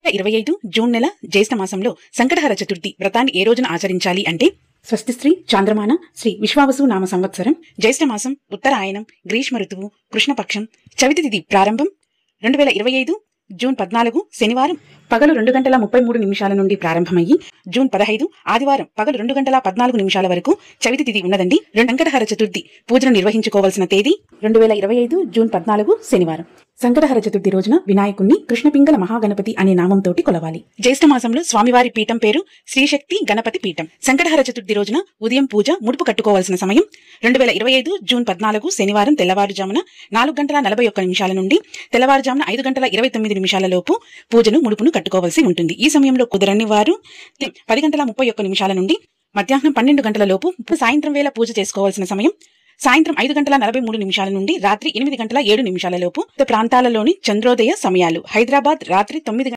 25 June నెల జ్యేష్ఠ మాసంలో సంకటహర చతుర్థి వ్రతాన్ని ఏ రోజున ఆచరించాలి అంటే స్వస్తిశ్రీ చాంద్రమాన శ్రీ విశ్వావసు నామ సంవత్సరం జ్యేష్ఠ మాసం ఉత్తరాయణం గ్రీష్మ ఋతువు కృష్ణపక్షం చవితి తిథి ప్రారంభం 2025 జూన్ 14 శనివారం పగలు 2:33 నుండి ప్రారంభమయ్యి జూన్ 15 ఆదివారం పగలు 2:14 వరకు చవితి తిథి ఉన్నదండి. సంకటహర చతుర్థి పూజను నిర్వహించుకోవాల్సిన తేదీ 2025 జూన్ 14 శనివారం. సంకటహర చతుర్థి రోజున వినాయకుణ్ణి కృష్ణపింగళ మహాగణపతి అనే నామంతోటి కొలవాలి. జ్యేష్ఠ మాసంలో స్వామివారి పీఠం పేరు శ్రీశక్తి గణపతి పీఠం. సంకటహర చతుర్థి రోజున ఉదయం పూజ ముడుపు కట్టుకోవాల్సిన సమయం 2025 జూన్ 14 శనివారం తెల్లవారుజామున 4:41 నుండి తెల్లవారుజామున 5:29 లోపు పూజను ముడుపును కట్టుకోవాల్సి ఉంటుంది. ఈ సమయంలో కుదరని వారు 10:31 నుండి మధ్యాహ్నం 12 గంటల లోపు సాయంత్రం వేళ పూజ చేసుకోవాల్సిన సమయం సాయంత్రం 5:43 నుండి రాత్రి 8:07 లోపు ప్రాంతాలలోని చంద్రోదయ సమయాలు. హైదరాబాద్ రాత్రి 9